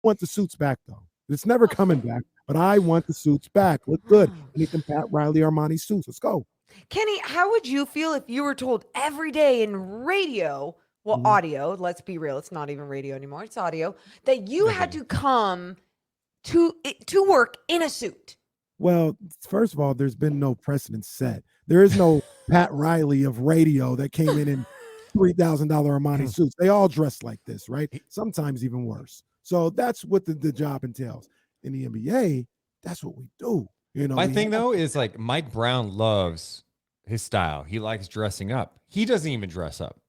want the suits back, though. It's never coming back, but I want the suits back. Look good. Anything Pat Riley Armani suits. Let's go. Kenny, how would you feel if you were told every day in radio, well, Mhm. audio, let's be real, it's not even radio anymore, it's audio, that you No had video. to come to work in a suit? Well, first of all, there's been no precedent set. There is no Pat Riley of radio that came in $3,000 Armani suits. They all dress like this, right? Sometimes even worse. So that's what the job entails. In the NBA, that's what we do. You know, My we thing have- though is like Mike Brown loves his style. He likes dressing up. He doesn't even dress up.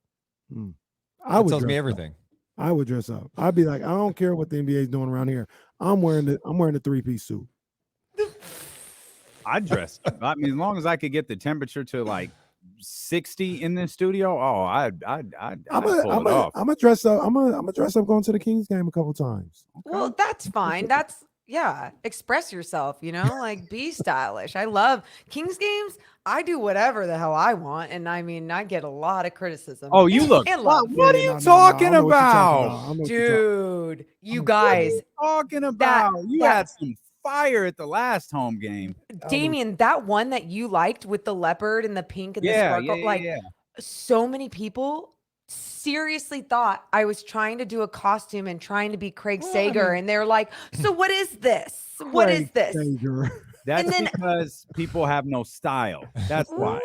I That would tells me dress up. everything. I would dress up. I'd be like, I don't care what the NBA is doing around here. I'm wearing the three-piece suit. I dress. I mean, as long as I could get the temperature to like 60 in this studio, I'd pull it off. I'm gonna dress up. I'm gonna dress up going to the Kings game a couple times. Well, that's fine. That's express yourself, like be stylish. I love Kings games. I do whatever the hell I want. And I mean, I get a lot of criticism. Oh, you look. And love. What are you talking about? Dude, you guys. Talking about? You had some fire at the last home game. Damien, that one that you liked with the leopard and the pink and the sparkle, so many people seriously thought I was trying to do a costume and trying to be Craig Sager. And they're like, so what is this? What is this? That's because people have no style. That's why.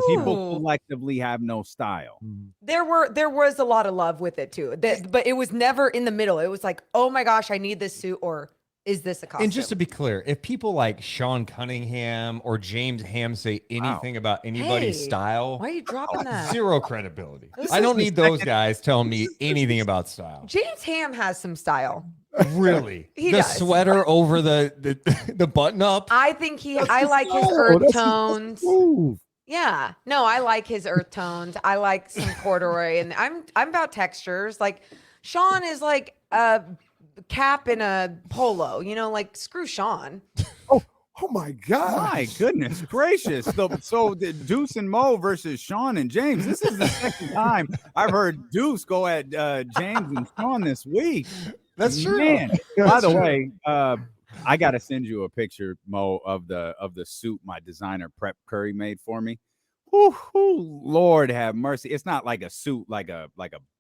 People collectively have no style. There was a lot of love with it too. But it was never in the middle. It was like, oh my gosh, I need this suit, or is this a costume? And just to be clear, if people like Sean Cunningham or James Ham say anything about anybody's style, why are you dropping that? Zero credibility. I don't need those guys telling me anything about style. James Ham has some style. Really? He the does. sweater over the button up. I think I like his earth tones. Yeah. No, I like his earth tones. I like some corduroy, and I'm about textures. Like Sean is like a cap in a polo, like screw Sean. Oh my God. My goodness gracious. So the Deuce and Mo versus Sean and James. This is the second time I've heard Deuce go at James and Sean this week. That's true. Man. By the way, I gotta send you a picture, Mo, of the suit my designer Prep Curry made for me. Ooh, Lord have mercy. It's not like a suit, like a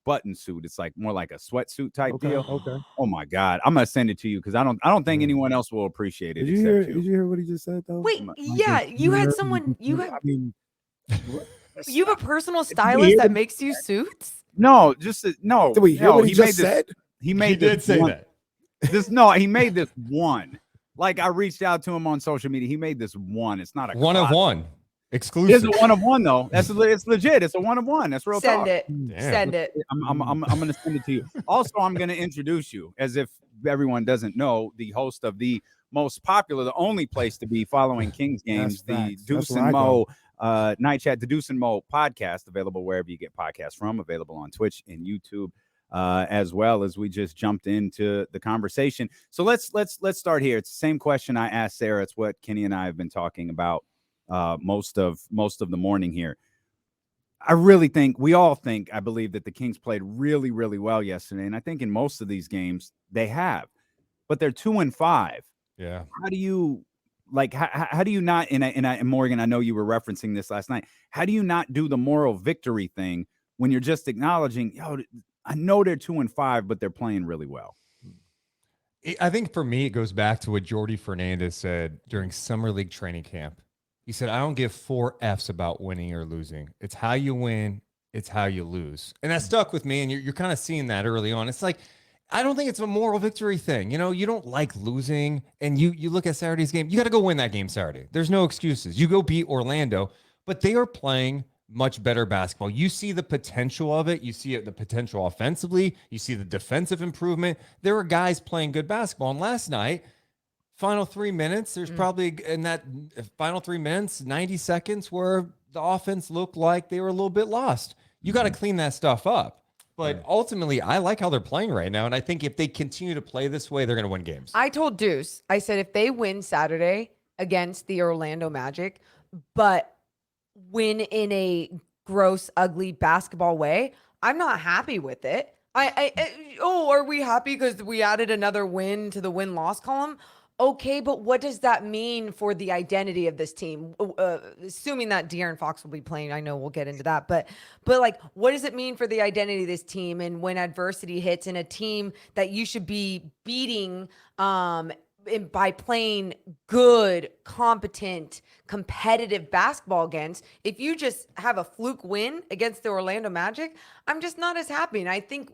button suit. It's like more like a sweatsuit type deal. Okay. Oh my God. I'm gonna send it to you because I don't think anyone else will appreciate it. Did you hear what he just said though? Wait, you had someone you have you have a personal Did you stylist hear that the- makes you suits? No, just no. Did we hear what he just said? He made did say one, that. he made this one. Like I reached out to him on social media. He made this one. It's not a one of closet. one. It's Exclusive. a one of one though. It's legit. It's a one of one. That's real Send talk. it. Damn. Send it. I'm gonna send it to you. Also, I'm gonna introduce you, as if everyone doesn't know, the host of the most popular, the only place to be following Kings games, That's the facts. Deuce That's where and I Mo go. Night Chat, the Deuce and Mo podcast, available wherever you get podcasts from, available on Twitch and YouTube, as well as we just jumped into the conversation. So let's start here. It's the same question I asked Sarah. It's what Kenny and I have been talking about most of the morning here. I really think I believe that the Kings played really, really well yesterday. And I think in most of these games they have, but they're 2-5. Yeah. How do you how do you not, and Morgan, I know you were referencing this last night. How do you not do the moral victory thing when you're just acknowledging, I know they're 2-5, but they're playing really well? I think for me, it goes back to what Jordy Fernandez said during Summer League training camp. He said, I don't give 4 F's about winning or losing. It's how you win. It's how you lose. And that stuck with me. And you're kind of seeing that early on. It's like, I don't think it's a moral victory thing. You don't like losing. And you look at Saturday's game, you got to go win that game Saturday. There's no excuses. You go beat Orlando, but they are playing much better basketball. You see the potential of it. You see the potential offensively. You see the defensive improvement. There are guys playing good basketball. And last night, final 3 minutes, there's probably in that final 3 minutes, 90 seconds where the offense looked like they were a little bit lost. You got to clean that stuff up. But ultimately, I like how they're playing right now. And I think if they continue to play this way, they're going to win games. I told Deuce, I said, if they win Saturday against the Orlando Magic, but win in a gross, ugly basketball way, I'm not happy with it. Are we happy because we added another win to the win-loss column? Okay, but what does that mean for the identity of this team? Assuming that De'Aaron Fox will be playing, I know we'll get into that, but like, what does it mean for the identity of this team? And when adversity hits in a team that you should be beating, by playing good, competent, competitive basketball against, if you just have a fluke win against the Orlando Magic, I'm just not as happy. And I think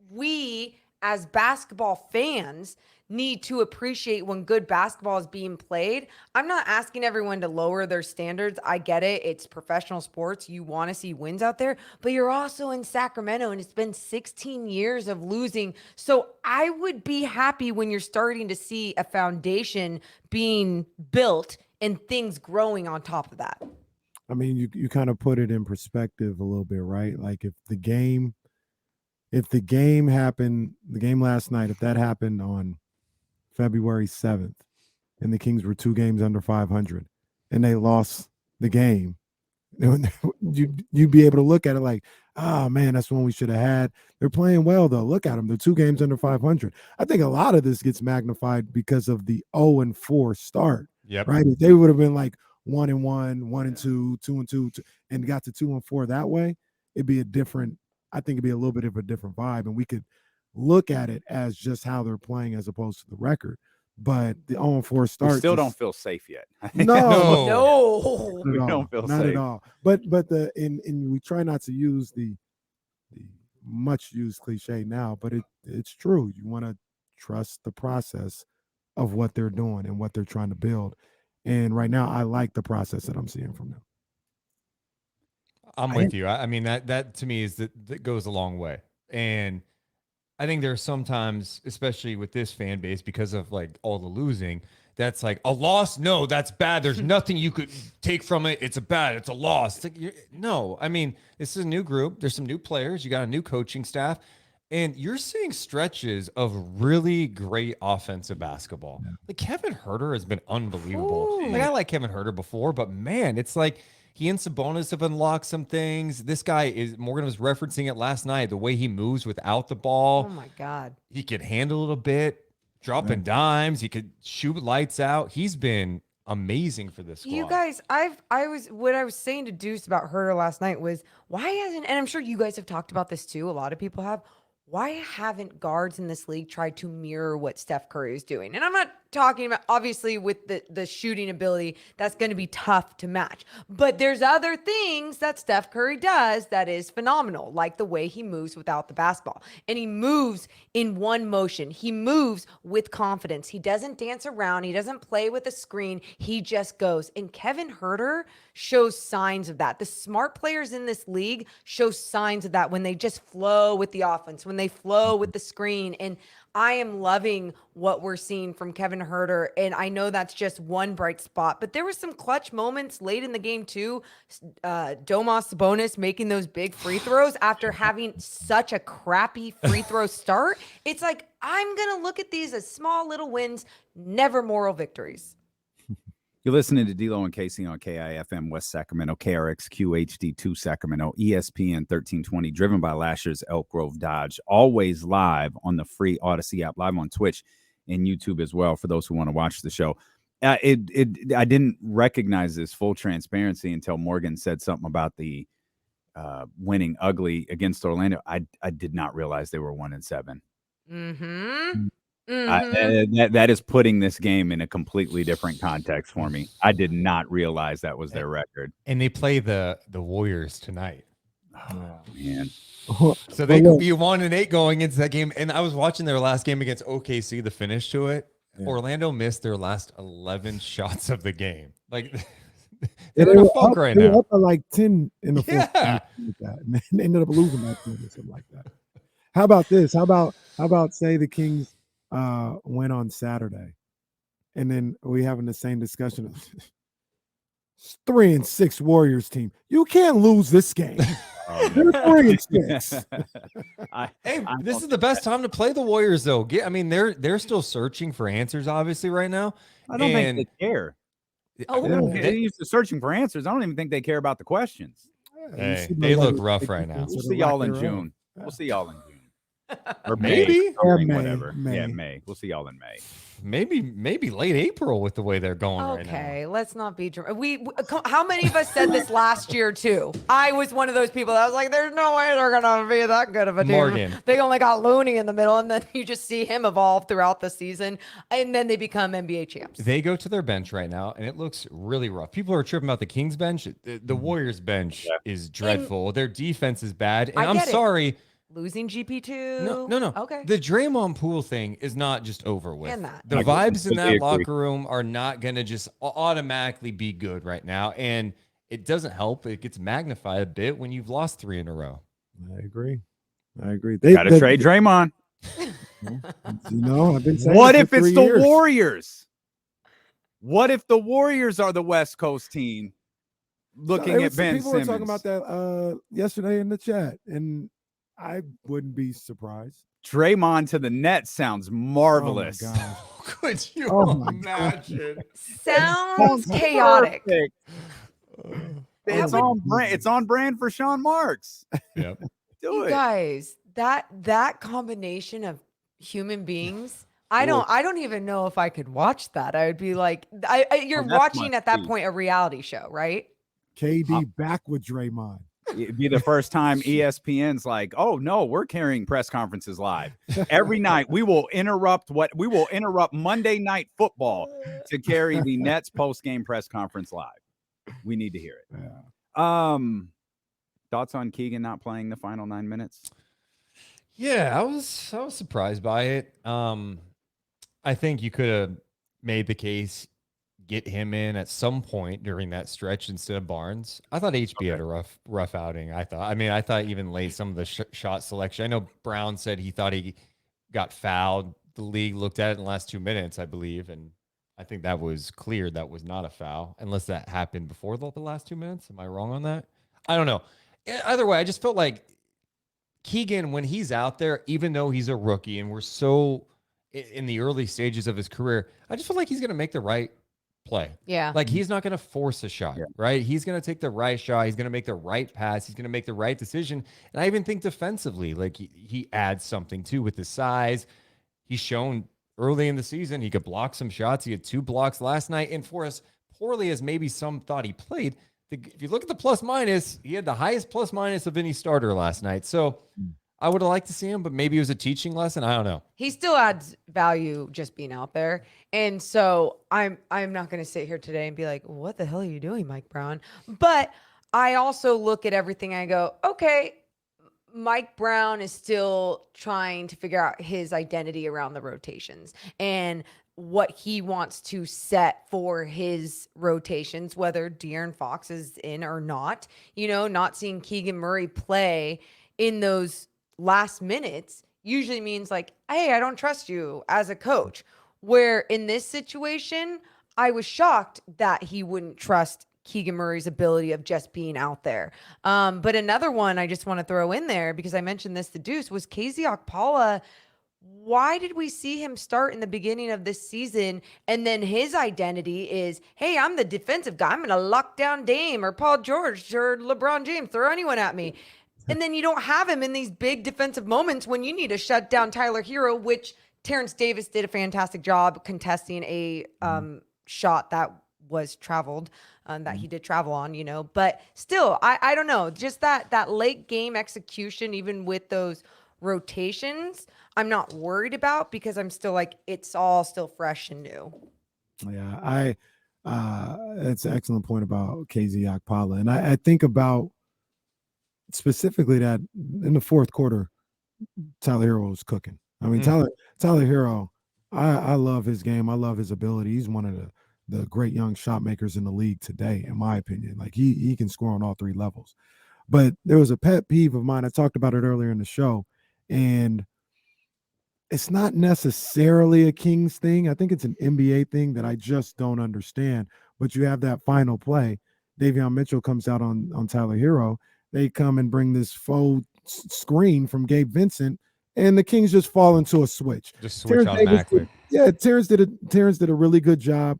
we as basketball fans need to appreciate when good basketball is being played. I'm not asking everyone to lower their standards. I get it. It's professional sports. You want to see wins out there, but you're also in Sacramento and it's been 16 years of losing. So I would be happy when you're starting to see a foundation being built and things growing on top of that. I mean, you kind of put it in perspective a little bit, right? Like if the game happened, the game last night, if that happened on February 7th and the Kings were 2 games under 500 and they lost the game, you'd be able to look at it like, oh man, that's one we should have had. They're playing well though. Look at them. They're 2 games under 500. I think a lot of this gets magnified because of the 0-4 start. Yep. Right. If they would have been like 1-1, 1-2, 2-2, and got to 2-4 that way, it'd be I think it'd be a little bit of a different vibe, and we could look at it as just how they're playing as opposed to the record. But the 0-4 start, we still don't feel safe yet. No, we don't feel not safe at all. But we try not to use the much used cliche now, but it's true. You want to trust the process of what they're doing and what they're trying to build. And right now, I like the process that I'm seeing from them. I'm with you. I mean, that to me that goes a long way. And I think there are sometimes, especially with this fan base, because of like all the losing, that's like a loss. No, that's bad. There's nothing you could take from it. It's a loss. It's like, no, I mean, this is a new group. There's some new players. You got a new coaching staff. And you're seeing stretches of really great offensive basketball. Yeah. Like Kevin Huerter has been unbelievable. Ooh. Like I like Kevin Huerter before, but man, it's like he and Sabonis have unlocked some things. This guy Morgan was referencing it last night, the way he moves without the ball. Oh my God. He could handle it a bit, dropping dimes. He could shoot lights out. He's been amazing for this squad. You guys, what I was saying to Deuce about Huerter last night was, why hasn't, and I'm sure you guys have talked about this too, a lot of people have, why haven't guards in this league tried to mirror what Steph Curry is doing? And I'm not talking about, obviously, with the shooting ability, that's going to be tough to match. But there's other things that Steph Curry does that is phenomenal, like the way he moves without the basketball. And he moves in one motion. He moves with confidence. He doesn't dance around. He doesn't play with a screen. He just goes. And Kevin Huerter shows signs of that. The smart players in this league show signs of that when they just flow with the offense, when they flow with the screen. And I am loving what we're seeing from Kevin Huerter, and I know that's just one bright spot, but there were some clutch moments late in the game too. Domas Sabonis making those big free throws after having such a crappy free throw start. It's like, I'm going to look at these as small little wins, never moral victories. You're listening to D'Lo and Casey on KIFM West Sacramento, KRX QHD2 Sacramento, ESPN 1320, driven by Lasher's Elk Grove Dodge. Always live on the free Odyssey app, live on Twitch and YouTube as well for those who want to watch the show. I didn't recognize this full transparency until Morgan said something about the winning ugly against Orlando. I did not realize they were 1-7. Mm-hmm. That is putting this game in a completely different context for me. I did not realize that was their record. And they play the Warriors tonight. Oh man! So they could be 1-8 going into that game. And I was watching their last game against OKC, the finish to it. Yeah. Orlando missed their last 11 shots of the game. Like they're in a funk right now. Up at like 10 in the fourth. Like that. And they ended up losing that game or something like that. How about this? How about say the Kings win on Saturday, and then we having the same discussion of 3-6 Warriors team. You can't lose this game. You're 3-6. This is the best time to play the Warriors, though. They're still searching for answers, obviously, right now. I don't think they care. They're used to searching for answers. I don't even think they care about the questions. Hey, they look rough right now. We'll see y'all in June. We'll see y'all in June. Or Maybe. whatever. May. Yeah, May. We'll see y'all in May. Maybe late April with the way they're going right now. Okay, let's not be how many of us said this last year too? I was one of those people that was like, there's no way they're gonna be that good of a team. Morgan. They only got Looney in the middle, and then you just see him evolve throughout the season, and then they become NBA champs. They go to their bench right now, and it looks really rough. People are tripping about the Kings bench. The Warriors bench is dreadful. Their defense is bad, and I'm sorry. Losing GP2. No. Okay. The Draymond Poole thing is not just over with. And that. The vibes in that locker room are not going to just automatically be good right now. And it doesn't help. It gets magnified a bit when you've lost 3 in a row. I agree. They got to trade Draymond. I've been saying what if it's the Warriors? What if the Warriors are the West Coast team looking at Ben Simmons? People were talking about that yesterday in the chat, and I wouldn't be surprised. Draymond to the Nets sounds marvelous. Oh my God. Could you imagine? Sounds chaotic. It's on brand. It's on brand for Sean Marks. Yep. You guys, that combination of human beings, I don't even know if I could watch that. I would be like, you're watching at that point a reality show, right? KD back with Draymond. It'd be the first time ESPN's like, oh no, we're carrying press conferences live every night. We will interrupt Monday Night Football to carry the Nets post-game press conference live. We need to hear it. Yeah. Thoughts on Keegan not playing the final 9 minutes? Yeah, I was surprised by it. I think you could have made the case, get him in at some point during that stretch instead of Barnes. I thought HB had a rough outing. I thought even late some of the shot selection. I know Brown said he thought he got fouled. The league looked at it in the last 2 minutes, I believe, and I think that was clear that was not a foul, unless that happened before the last 2 minutes. Am I wrong on that? I don't know. Either way, I just felt like Keegan, when he's out there, even though he's a rookie and we're so in the early stages of his career, I just feel like he's going to make the right play. Yeah. Like he's not going to force a shot, right? He's going to take the right shot. He's going to make the right pass. He's going to make the right decision. And I even think defensively, like he adds something too with his size. He's shown early in the season he could block some shots. He had 2 blocks last night. And for as poorly as maybe some thought he played, if you look at the plus minus, he had the highest plus minus of any starter last night. So I would have liked to see him, but maybe it was a teaching lesson. I don't know. He still adds value just being out there. And so I'm not going to sit here today and be like, what the hell are you doing, Mike Brown? But I also look at everything and I go, okay, Mike Brown is still trying to figure out his identity around the rotations and what he wants to set for his rotations, whether De'Aaron Fox is in or not. Not seeing Keegan Murray play in those last minutes usually means like, hey, I don't trust you as a coach. Where in this situation, I was shocked that he wouldn't trust Keegan Murray's ability of just being out there. But another one I just want to throw in there, because I mentioned this to Deuce, was KZ Okpala. Why did we see him start in the beginning of this season? And then his identity is, hey, I'm the defensive guy. I'm going to lock down Dame or Paul George or LeBron James, throw anyone at me. And then you don't have him in these big defensive moments when you need to shut down Tyler Hero, which Terrence Davis did a fantastic job contesting a shot that was traveled, that he did travel on, But still, I don't know. Just that late game execution, even with those rotations, I'm not worried about, because I'm still like, it's all still fresh and new. Yeah, that's an excellent point about KZ Okpala. And I think about specifically that in the fourth quarter, Tyler Hero was cooking. I mean, Tyler Hero, I love his game. I love his ability. He's one of the great young shot makers in the league today, in my opinion. Like he can score on all 3 levels. But there was a pet peeve of mine. I talked about it earlier in the show, and it's not necessarily a Kings thing. I think it's an NBA thing that I just don't understand. But you have that final play. Davion Mitchell comes out on Tyler Hero. They come and bring this faux screen from Gabe Vincent, and the Kings just fall into a switch. Just switch automatically. Terrence did a really good job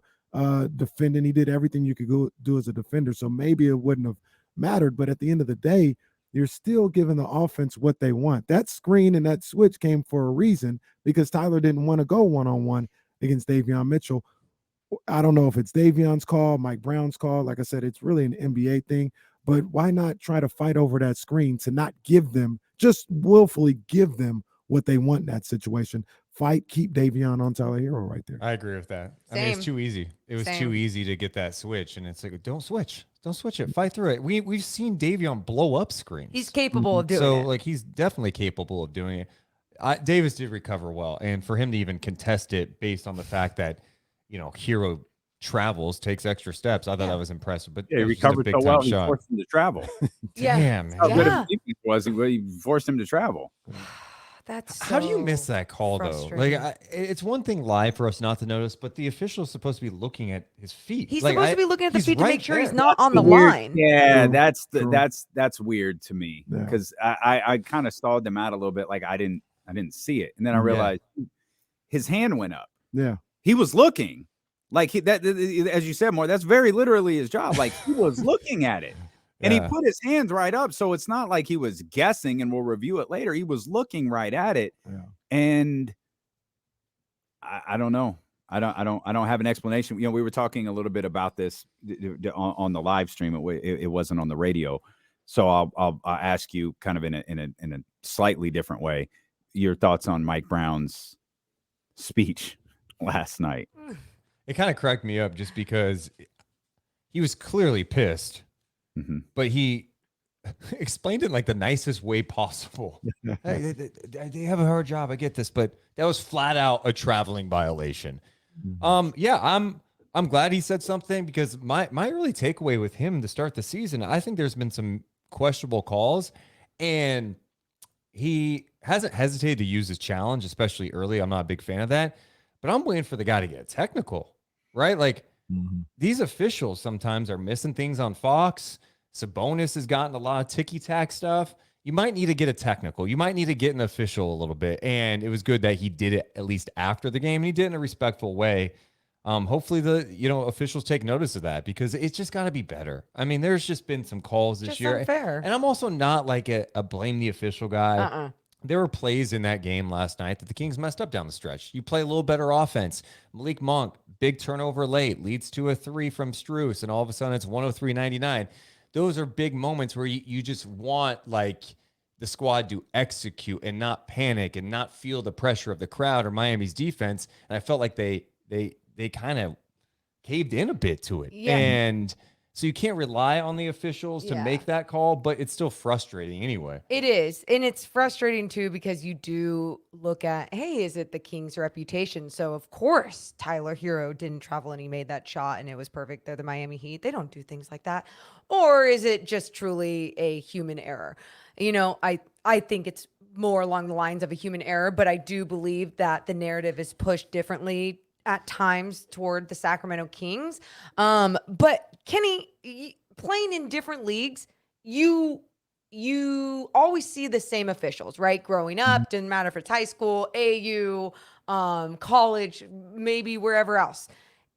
defending. He did everything you could do as a defender. So maybe it wouldn't have mattered. But at the end of the day, you're still giving the offense what they want. That screen and that switch came for a reason because Tyler didn't want to go one-on-one against Davion Mitchell. I don't know if it's Davion's call, Mike Brown's call. Like I said, it's really an NBA thing. But why not try to fight over that screen to not give them, just willfully give them what they want in that situation? Fight, keep Davion on Tyler Hero right there. I agree with that. Same. I mean, it's too easy. It was too easy to get that switch, and it's like, don't switch it, fight through it. We've seen Davion blow up screens. He's capable of doing it. So like, he's definitely capable of doing it. Davis did recover well, and for him to even contest it based on the fact that Hero travels, takes extra steps, I thought that was impressive. But he recovered so well, he forced him to travel. Damn, how good of a defense was he forced him to travel. That's how do you miss that call though? Like, it's one thing live for us not to notice, but the official's supposed to be looking at his feet. He's supposed to be looking at the feet to make sure he's not on the line. Yeah, that's weird to me because I kind of stalled them out a little bit. Like I didn't see it, and then I realized his hand went up. Yeah, he was looking like as you said, more. That's very literally his job. Like he was looking at it. And he put his hands right up, so it's not like he was guessing and we'll review it later. He was looking right at it, and I don't know. I don't have an explanation. We were talking a little bit about this on the live stream. It wasn't on the radio, so I'll ask you kind of in a slightly different way your thoughts on Mike Brown's speech last night. It kind of cracked me up just because he was clearly pissed. Mm-hmm. But he explained it like the nicest way possible. Hey, they have a hard job. I get this, but that was flat out a traveling violation. Mm-hmm. I'm glad he said something because my early takeaway with him to start the season, I think there's been some questionable calls, and he hasn't hesitated to use his challenge, especially early. I'm not a big fan of that, but I'm waiting for the guy to get technical, right? Like, these officials sometimes are missing things on Fox. Sabonis has gotten a lot of ticky-tack stuff. You might need to get a technical. You might need to get an official a little bit. And it was good that he did it at least after the game. And he did it in a respectful way. Hopefully the officials take notice of that because it's just got to be better. I mean, there's just been some calls this year. Unfair. And I'm also not like a blame the official guy. There were plays in that game last night that the Kings messed up down the stretch. You play a little better offense. Malik Monk, big turnover late, leads to a 3 from Strus, and all of a sudden it's 103-99. Those are big moments where you just want like the squad to execute and not panic and not feel the pressure of the crowd or Miami's defense. And I felt like they kind of caved in a bit to it. Yeah. And so you can't rely on the officials to make that call, but it's still frustrating anyway. It is. And it's frustrating too because you do look at, hey, is it the Kings' reputation? So of course Tyler Hero didn't travel and he made that shot and it was perfect. They're the Miami Heat. They don't do things like that. Or is it just truly a human error? I think it's more along the lines of a human error, but I do believe that the narrative is pushed differently at times toward the Sacramento Kings. But Kenny, playing in different leagues, you always see the same officials, right? Growing up, didn't matter if it's high school, AU, college, maybe wherever else.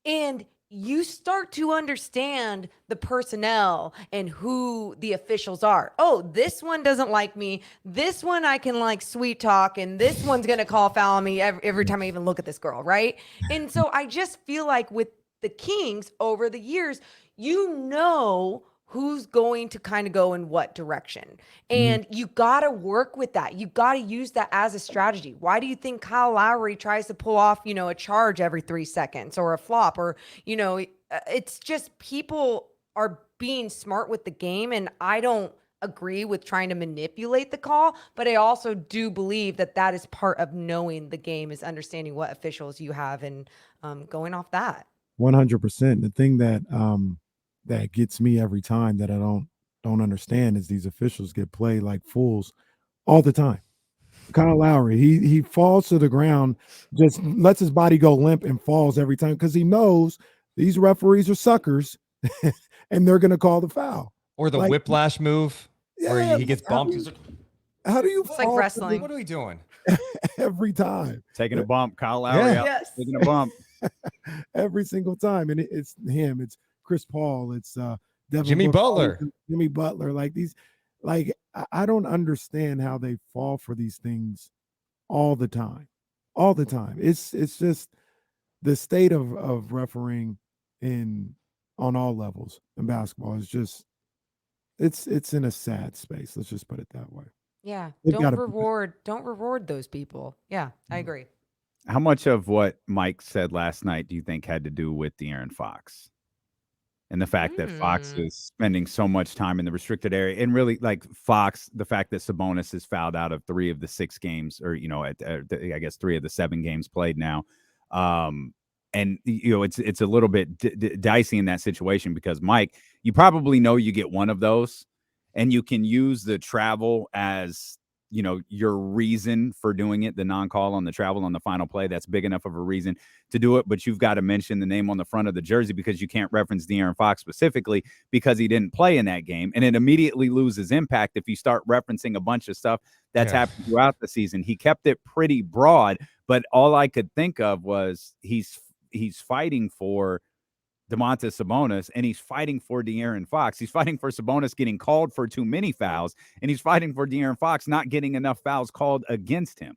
And you start to understand the personnel and who the officials are. Oh, this one doesn't like me. This one I can like sweet talk, and this one's going to call foul on me every time I even look at this girl, right? And so I just feel like with the Kings over the years, who's going to kind of go in what direction. And you got to work with that. You got to use that as a strategy. Why do you think Kyle Lowry tries to pull off, a charge every 3 seconds or a flop or, it's just people are being smart with the game. And I don't agree with trying to manipulate the call, but I also do believe that is part of knowing the game is understanding what officials you have and going off that. 100%. The thing that gets me every time that I don't understand is these officials get played like fools all the time. Kyle Lowry, he falls to the ground, just lets his body go limp and falls every time because he knows these referees are suckers and they're going to call the foul. Or the whiplash move where he gets bumped. How do you It's like wrestling. What are we doing? Every time. Taking a bump. Kyle Lowry out, taking a bump. Every single time. And it's him. It's Chris Paul. It's Devin Jimmy Butler. Jimmy Butler. Like these, Like, I don't understand how they fall for these things all the time. All the time. It's just the state of refereeing in on all levels in basketball is just it's in a sad space. Let's just put it that way. Yeah. They've got to be Don't reward those people. Yeah, I agree. How much of what Mike said last night do you think had to do with De'Aaron Fox? And the fact that Fox is spending so much time in the restricted area, and really like Fox, the fact that Sabonis is fouled out of 3 of the 6 games, or I guess 3 of the 7 games played now, and it's a little bit dicey in that situation because Mike, you probably know you get one of those, and you can use the travel as your reason for doing it, the non-call on the travel on the final play. That's big enough of a reason to do it, but you've got to mention the name on the front of the jersey because you can't reference De'Aaron Fox specifically because he didn't play in that game, and it immediately loses impact if you start referencing a bunch of stuff that's happened throughout the season. He kept it pretty broad, but all I could think of was he's fighting for Domantas Sabonis, and he's fighting for De'Aaron Fox. He's fighting for Sabonis getting called for too many fouls, and he's fighting for De'Aaron Fox not getting enough fouls called against him.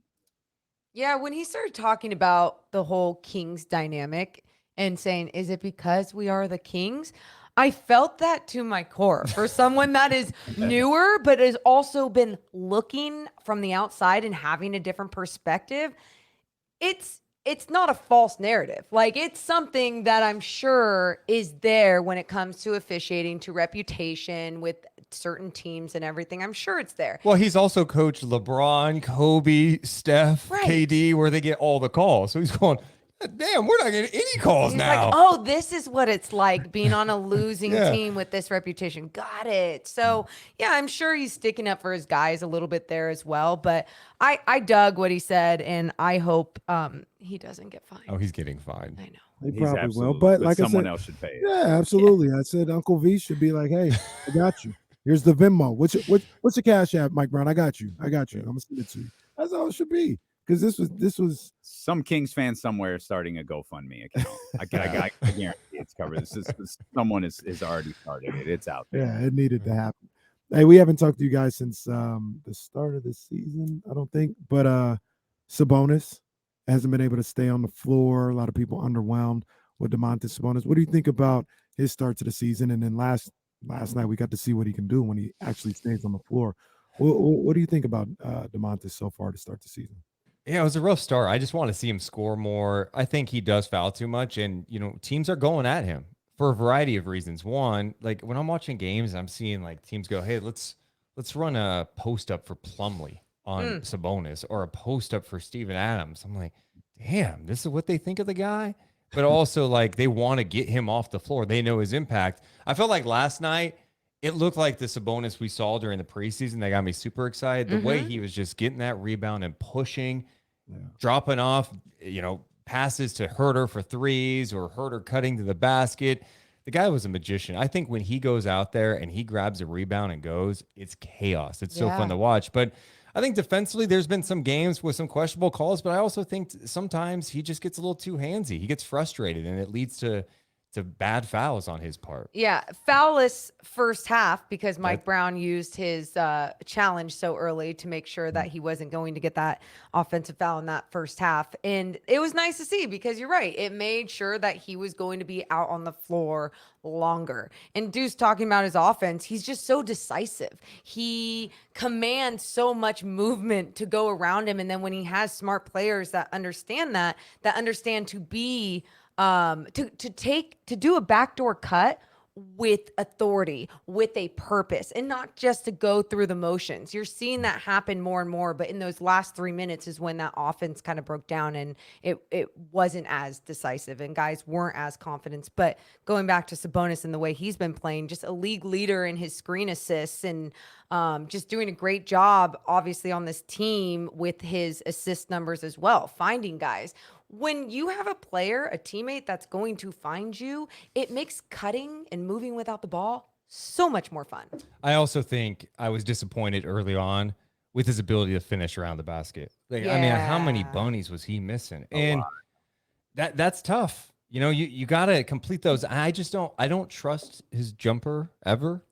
Yeah, when he started talking about the whole Kings dynamic and saying, is it because we are the Kings? I felt that to my core. For someone that is newer, but has also been looking from the outside and having a different perspective, it's not a false narrative. Like, it's something that I'm sure is there when it comes to officiating, to reputation with certain teams and everything. I'm sure it's there. Well, he's also coached LeBron, Kobe, Steph, KD, where they get all the calls. So he's going, damn, we're not getting any calls now. Like, oh, this is what it's like being on a losing team with this reputation. Got it. So, yeah, I'm sure he's sticking up for his guys a little bit there as well. But I dug what he said, and I hope he doesn't get fined. Oh, he's getting fined. I know. They probably will. But like someone I said, else should pay it. Yeah, absolutely. I said Uncle V should be like, hey, I got you. Here's the Venmo. What's your cash app, Mike Brown? I got you. I'm gonna send it to you. That's all it should be. Because this was some Kings fan somewhere starting a GoFundMe account. I guarantee it's covered. Someone has already started it. It's out there. Yeah, it needed to happen. Hey, we haven't talked to you guys since the start of the season, I don't think. But Sabonis hasn't been able to stay on the floor. A lot of people underwhelmed with Domantas Sabonis. What do you think about his start to the season? And then last night we got to see what he can do when he actually stays on the floor. What do you think about Domantas so far to start the season? Yeah, it was a rough start. I just want to see him score more. I think he does foul too much, and teams are going at him for a variety of reasons. One, like when I'm watching games, I'm seeing like teams go, "Hey, let's run a post up for Plumlee on Sabonis or a post up for Steven Adams." I'm like, "Damn, this is what they think of the guy." But also, like, they want to get him off the floor. They know his impact. I felt like last night it looked like the Sabonis we saw during the preseason. That got me super excited. The way he was just getting that rebound and pushing. Dropping off, passes to Herter for threes or Herter cutting to the basket. The guy was a magician. I think when he goes out there and he grabs a rebound and goes, it's chaos. It's so fun to watch. But I think defensively, there's been some games with some questionable calls, but I also think sometimes he just gets a little too handsy. He gets frustrated, and it leads to bad fouls on his part. Yeah, foulless first half because Mike Brown used his challenge so early to make sure that he wasn't going to get that offensive foul in that first half. And it was nice to see because you're right. It made sure that he was going to be out on the floor longer. And Deuce talking about his offense, he's just so decisive. He commands so much movement to go around him. And then when he has smart players that understand to be to do a backdoor cut with authority, with a purpose, and not just to go through the motions. You're seeing that happen more and more, but in those last 3 minutes is when that offense kind of broke down and it wasn't as decisive and guys weren't as confident. But going back to Sabonis and the way he's been playing, just a league leader in his screen assists and just doing a great job, obviously, on this team with his assist numbers as well, finding guys. When you have a player, a teammate that's going to find you, it makes cutting and moving without the ball so much more fun. I also think I was disappointed early on with his ability to finish around the basket. I mean, how many bunnies was he missing? And that's tough. You got to complete those. I don't trust his jumper ever.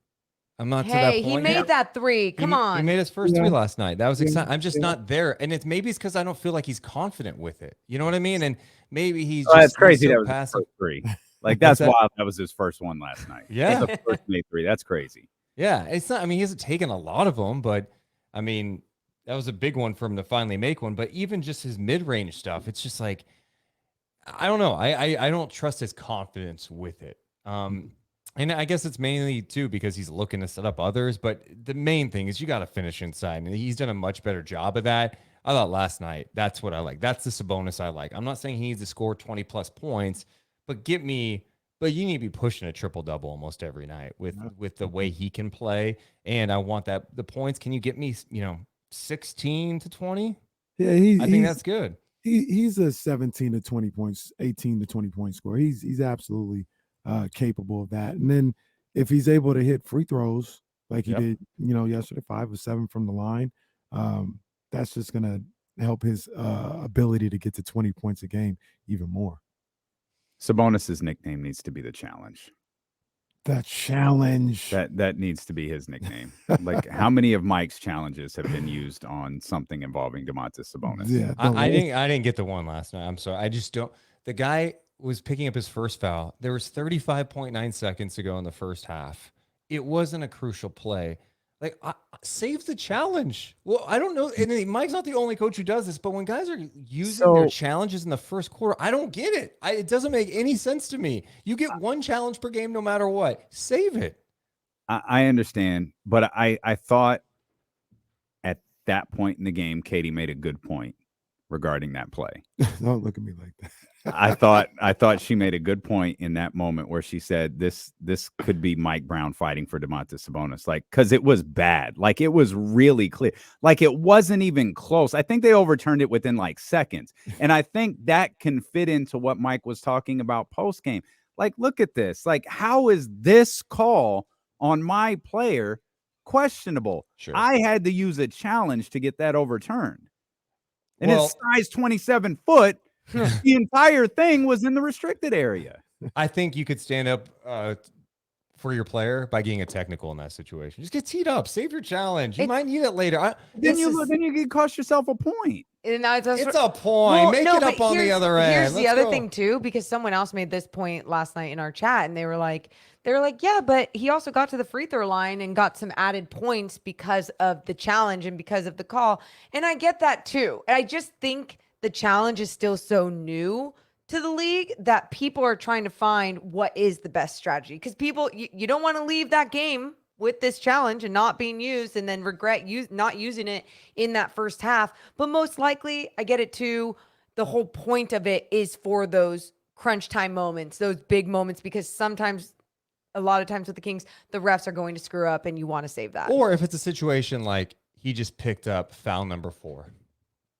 I'm not to that point. He made that three. Come on. He made his first three last night. That was exciting. I'm just Yeah. not there. And maybe it's because I don't feel like he's confident with it. You know what I mean? And maybe he's That's just crazy. so That was passive. his first three. Like that's that? wild. That was his first one last night. Yeah. That's the first made three. That's crazy. Yeah. It's not, I mean, he hasn't taken a lot of them, but I mean, that was a big one for him to finally make one. But even just his mid-range stuff, it's just like, I don't know. I don't trust his confidence with it. And I guess it's mainly too because he's looking to set up others. But the main thing is you got to finish inside, and he's done a much better job of that. I thought last night that's what I like. That's the Sabonis I like. I'm not saying he needs to score 20 plus points, but you need to be pushing a triple double almost every night with the way he can play. And I want the points. Can you get me 16 to 20? Yeah, I think that's good. He's a 17 to 20 points, 18 to 20 point scorer. He's absolutely capable of that. And then if he's able to hit free throws like he did, yesterday, 5 of 7 from the line, that's just gonna help his ability to get to 20 points a game even more. Sabonis's nickname needs to be the challenge. The challenge. That needs to be his nickname. Like, how many of Mike's challenges have been used on something involving Domantas Sabonis? Yeah, I didn't get the one last night. I'm sorry. I just don't. The guy was picking up his first foul. There was 35.9 seconds to go in the first half. It wasn't a crucial play. Like, save the challenge. Well, I don't know. And Mike's not the only coach who does this, but when guys are using their challenges in the first quarter, I don't get it. It doesn't make any sense to me. You get one challenge per game no matter what. Save it. I understand, but I thought at that point in the game, Katie made a good point regarding that play. Don't look at me like that. I thought she made a good point in that moment where she said this could be Mike Brown fighting for Domantas Sabonis, like, because it was bad, like it was really clear, like it wasn't even close. I think they overturned it within like seconds, and I think that can fit into what Mike was talking about post game. Like, look at this. Like, how is this call on my player questionable? Sure. I had to use a challenge to get that overturned, and his size 27 foot. The entire thing was in the restricted area. I think you could stand up for your player by getting a technical in that situation. Just get teed up, save your challenge. You might need it later. Then you could cost yourself a point. And it's a point. Make it up on the other end. Here's the other thing too, because someone else made this point last night in our chat, and they were like, yeah, but he also got to the free throw line and got some added points because of the challenge and because of the call. And I get that too. And I just think the challenge is still so new to the league that people are trying to find what is the best strategy. Because people, you don't want to leave that game with this challenge and not being used and then regret not using it in that first half. But most likely, I get it too. The whole point of it is for those crunch time moments, those big moments, because a lot of times with the Kings, the refs are going to screw up and you want to save that. Or if it's a situation like he just picked up foul number 4.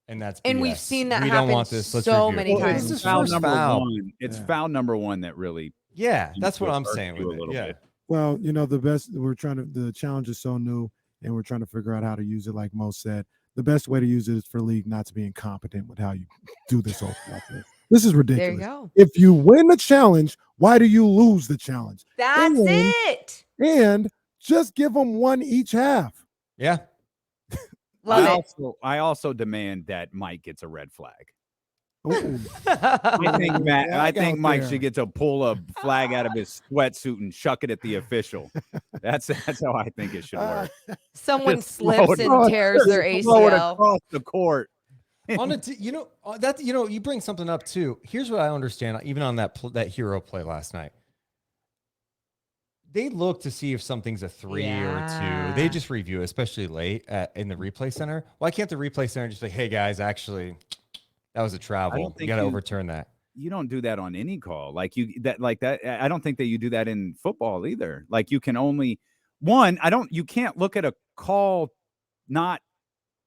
And we've seen that we happen don't want this. Let's so review it. many times. This is foul first number foul. 1. It's foul number 1 that really. Yeah, that's what I'm saying with it. Yeah. Bit. Well, the challenge is so new and we're trying to figure out how to use it. Like Mo said, the best way to use it is for league not to be incompetent with how you do this whole stuff. This is ridiculous. There you go. If you win the challenge, why do you lose the challenge? That's it. And just give them one each half. Yeah. I also demand that Mike gets a red flag. I think Mike should get to pull a flag out of his sweatsuit and chuck it at the official. That's how I think it should work. Someone slips and tears their ACL across the court. You bring something up too. Here's what I understand, even on that hero play last night. They look to see if something's a 3 or a 2. They just review, especially late in the replay center. Why can't the replay center just say, "Hey guys, actually, that was a travel. You got to overturn that." You don't do that on any call. Like that. I don't think that you do that in football either. Like you can only you can't look at a call not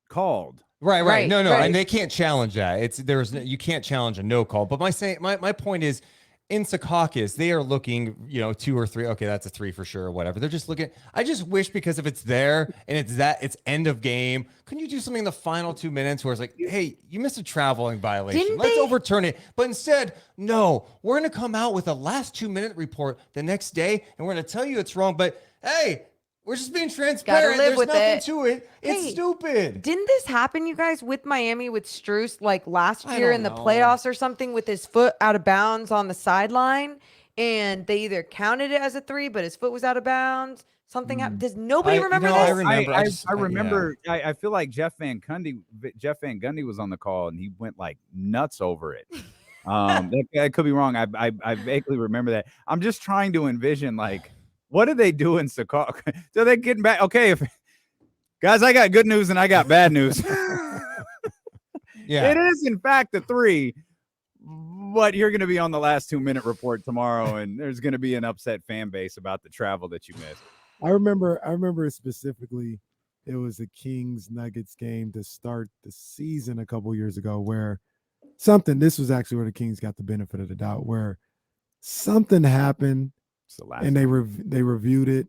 called. Right. No. And they can't challenge that. You can't challenge a no call. But my point is, in Secaucus, they are looking, 2 or 3. Okay, that's a 3 for sure, or whatever. They're just looking. I just wish, because if it's there and it's end of game, couldn't you do something in the final 2 minutes where it's like, hey, you missed a traveling violation. Let's overturn it. But instead, no, we're going to come out with a last 2-minute report the next day, and we're going to tell you it's wrong. But hey, We're just being transparent. live There's with nothing it. to it. It's Hey, stupid. Didn't this happen, you guys, with Miami with Strus like last I year don't in the know. playoffs or something with his foot out of bounds on the sideline? And they either counted it as a 3, but his foot was out of bounds. Something happened. Does nobody remember this? I remember. I remember. I feel like Jeff Van Gundy was on the call and he went like nuts over it. That could be wrong. I vaguely remember that. I'm just trying to envision like what are they doing, Chicago? So they're getting back. Okay, guys, I got good news and I got bad news. Yeah, it is in fact a 3. But you're going to be on the last 2-minute report tomorrow, and there's going to be an upset fan base about the travel that you missed. I remember specifically, it was a Kings Nuggets game to start the season a couple years ago where this was actually where the Kings got the benefit of the doubt, where something happened and they reviewed it,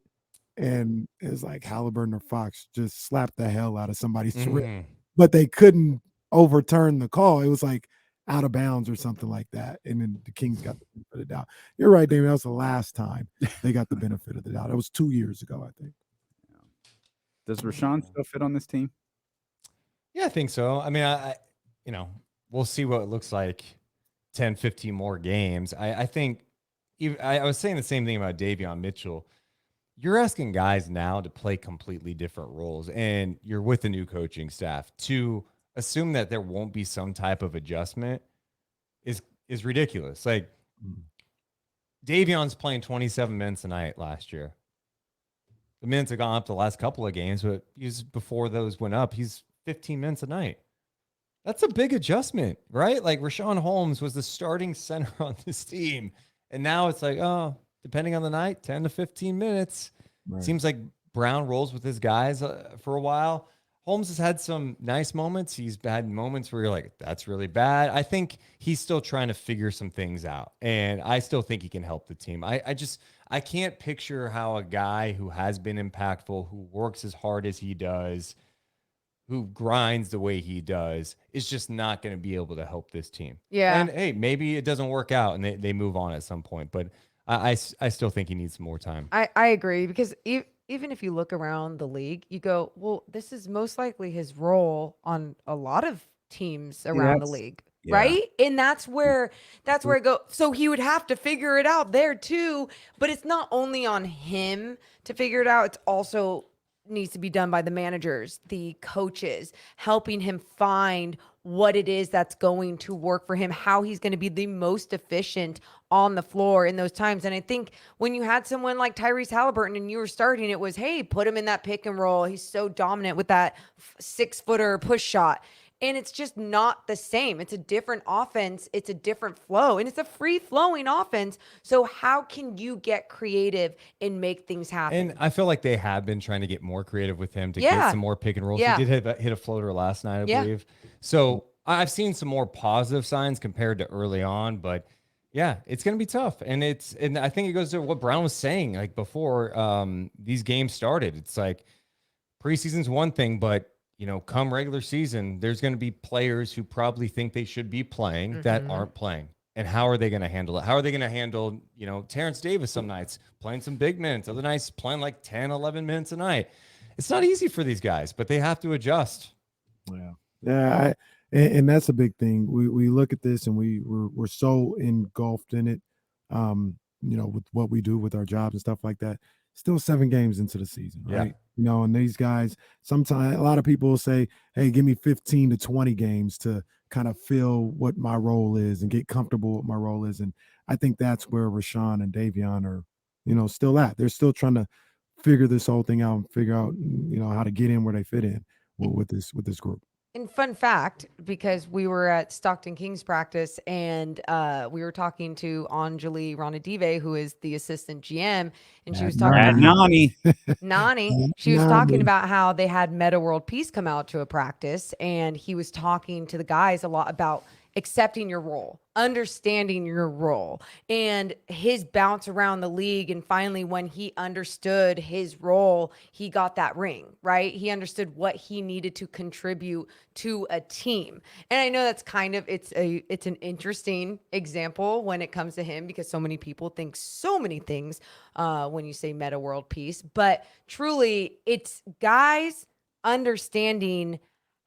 and it was like Halliburton or Fox just slapped the hell out of somebody's wrist, but they couldn't overturn the call. It was like out of bounds or something like that. And then the Kings got the benefit of the doubt. You're right, David. That was the last time they got the benefit of the doubt. It was 2 years ago, I think. Does Rashawn still fit on this team? Yeah, I think so. I mean, I we'll see what it looks like 10, 15 more games. I think I was saying the same thing about Davion Mitchell. You're asking guys now to play completely different roles, and you're with a new coaching staff. To assume that there won't be some type of adjustment is ridiculous. Like Davion's playing 27 minutes a night last year. The minutes have gone up the last couple of games, but before those went up, he's 15 minutes a night. That's a big adjustment, right? Like Rashawn Holmes was the starting center on this team. And now it's like, oh, depending on the night, 10 to 15 minutes. Right. Seems like Brown rolls with his guys for a while. Holmes has had some nice moments. He's had moments where you're like, that's really bad. I think he's still trying to figure some things out. And I still think he can help the team. I can't picture how a guy who has been impactful, who works as hard as he does, who grinds the way he does, is just not going to be able to help this team. Yeah. And hey, maybe it doesn't work out and they move on at some point. But I still think he needs some more time. I agree, because even if you look around the league, you go, well, this is most likely his role on a lot of teams around the league. Yeah. Right. And that's where I go. So he would have to figure it out there too. But it's not only on him to figure it out. It's also needs to be done by the managers, the coaches, helping him find what it is that's going to work for him, how he's going to be the most efficient on the floor in those times. And I think when you had someone like Tyrese Halliburton and you were starting, it was, hey, put him in that pick and roll. He's so dominant with that 6-footer push shot. And it's just not the same. It's a different offense. It's a different flow. And it's a free-flowing offense. So how can you get creative and make things happen? And I feel like they have been trying to get more creative with him to get some more pick and rolls. Yeah. He did hit a floater last night, I believe. So I've seen some more positive signs compared to early on. But, yeah, it's going to be tough. And I think it goes to what Brown was saying like before these games started. It's like preseason's one thing, but come regular season, there's going to be players who probably think they should be playing that aren't playing. And how are they going to handle it? How are they going to handle, Terrence Davis some nights playing some big minutes, other nights playing like 10, 11 minutes a night. It's not easy for these guys, but they have to adjust. Yeah. And that's a big thing. We look at this and we're so engulfed in it, with what we do with our jobs and stuff like that. Still 7 games into the season, right? Yeah. And these guys, sometimes a lot of people will say, hey, give me 15 to 20 games to kind of feel what my role is and get comfortable with my role is. And I think that's where Rashawn and Davion are, still at. They're still trying to figure this whole thing out and figure out, how to get in where they fit in with this group. And fun fact, because we were at Stockton Kings practice and we were talking to Anjali Ranadive, who is the assistant GM, and she was talking about Nani. She was talking about how they had Meta World Peace come out to a practice, and he was talking to the guys a lot about accepting your role, understanding your role, and his bounce around the league. And finally, when he understood his role, he got that ring, right? He understood what he needed to contribute to a team. And I know that's kind of, it's an interesting example when it comes to him, because so many people think so many things when you say meta world peace, but truly it's guys understanding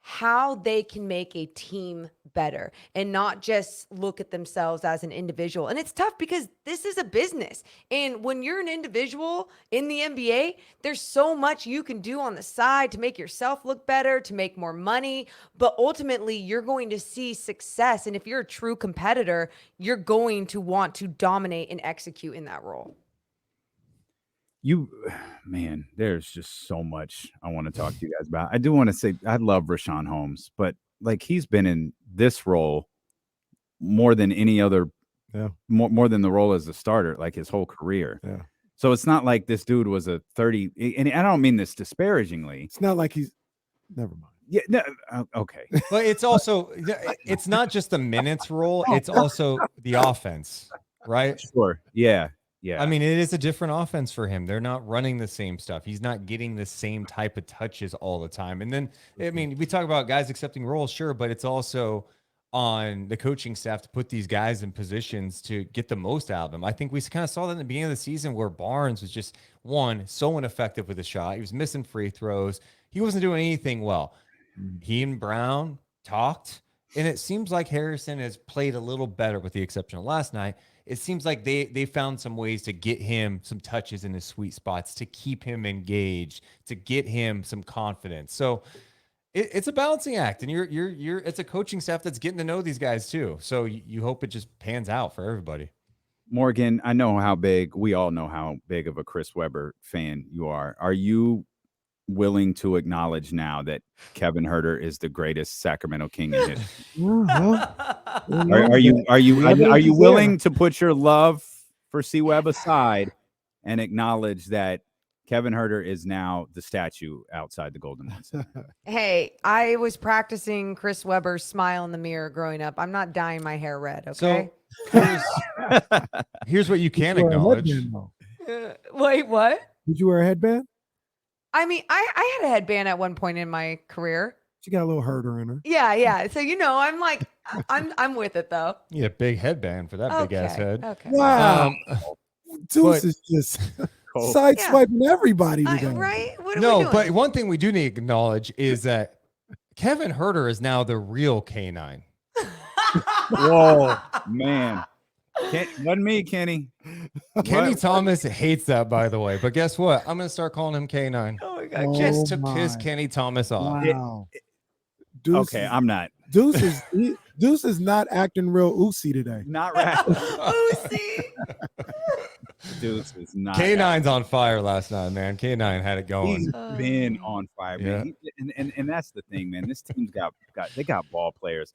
how they can make a team better and not just look at themselves as an individual. And it's tough because this is a business. And when you're an individual in the NBA, there's so much you can do on the side to make yourself look better, to make more money. But ultimately, you're going to see success. And if you're a true competitor, you're going to want to dominate and execute in that role. Man, there's just so much I want to talk to you guys about. I do want to say I love Rashawn Holmes, but like he's been in this role more than any other, more than the role as a starter, like his whole career. Yeah. So it's not like this dude was a 30, and I don't mean this disparagingly. It's not like he's, never mind. Yeah, no, okay. But it's also, it's not just the minutes role, it's also the offense, right? Sure. Yeah. Yeah. I mean, it is a different offense for him. They're not running the same stuff. He's not getting the same type of touches all the time. And then, I mean, we talk about guys accepting roles, sure, but it's also on the coaching staff to put these guys in positions to get the most out of them. I think we kind of saw that in the beginning of the season where Barnes was just, so ineffective with the shot. He was missing free throws. He wasn't doing anything well. He and Brown talked, and it seems like Harrison has played a little better with the exception of last night. It seems like they found some ways to get him some touches in his sweet spots, to keep him engaged, to get him some confidence. So it's a balancing act, and it's a coaching staff that's getting to know these guys too. So you hope it just pans out for everybody. Morgan, we all know how big of a Chris Webber fan you are. Are you willing to acknowledge now that Kevin Huerter is the greatest Sacramento King in history? Are you willing to put your love for C-Web aside and acknowledge that Kevin Huerter is now the statue outside the Golden One? Hey, I was practicing Chris Webber's smile in the mirror growing up. I'm not dyeing my hair red, okay? So here's what you can acknowledge. Wait, what? Did you wear a headband? I mean, I had a headband at one point in my career. She got a little herder in her. Yeah. So I'm like, I'm with it though. Yeah, big headband for that big ass head. Okay. Wow. Deuce is just sideswiping everybody today. Right? What are we doing? But one thing we do need to acknowledge is that Kevin Huerter is now the real K9. Whoa, man. Wasn't me, Kenny. Kenny Thomas hates that, by the way. But guess what? I'm going to start calling him K9. Oh my God. Just to piss Kenny Thomas off. Wow. I'm not. Deuce is not acting real oozy today. Not right. Oozy. Deuce is not. K9's on fire last night, man. K9 had it going. He's been on fire, man. And that's the thing, man. This team's got ball players.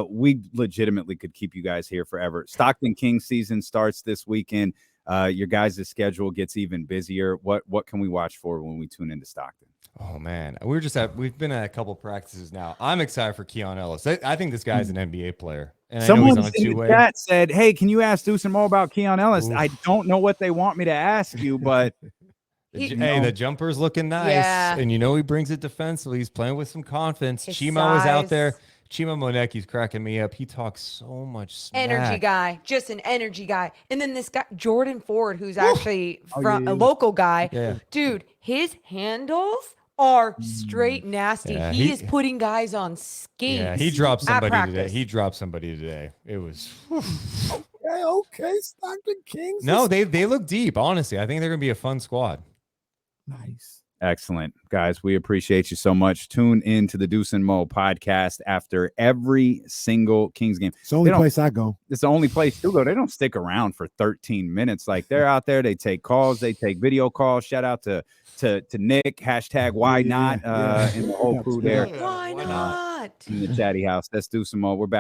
We legitimately could keep you guys here forever. Stockton Kings season starts this weekend. Your guys' schedule gets even busier. What can we watch for when we tune into Stockton? Oh man, we've been at a couple practices now. I'm excited for Keon Ellis. I think this guy's an NBA player. And someone in the chat said, "Hey, can you ask Deuce and Mo about Keon Ellis?" Oof. I don't know what they want me to ask you, but the jumper's looking nice, and he brings it defensively. He's playing with some confidence. Chimo is out there. Chima Monecki's cracking me up. He talks so much smack. Energy guy, just an energy guy. And then this guy, Jordan Ford, who's actually from a local guy. Yeah. Dude, his handles are straight nasty. Yeah, he is putting guys on skates. Yeah, he dropped somebody today. It was okay, Stockton Kings. No, they look deep, honestly. I think they're going to be a fun squad. Nice. Excellent. Guys, we appreciate you so much. Tune in to the Deuce and Mo podcast after every single Kings game. It's the only place I go. It's the only place to go. They don't stick around for 13 minutes. Like, they're out there. They take calls. They take video calls. Shout out to Nick, hashtag why not, and the whole crew there. Why not? In the chatty house. That's Deuce and Mo. We're back.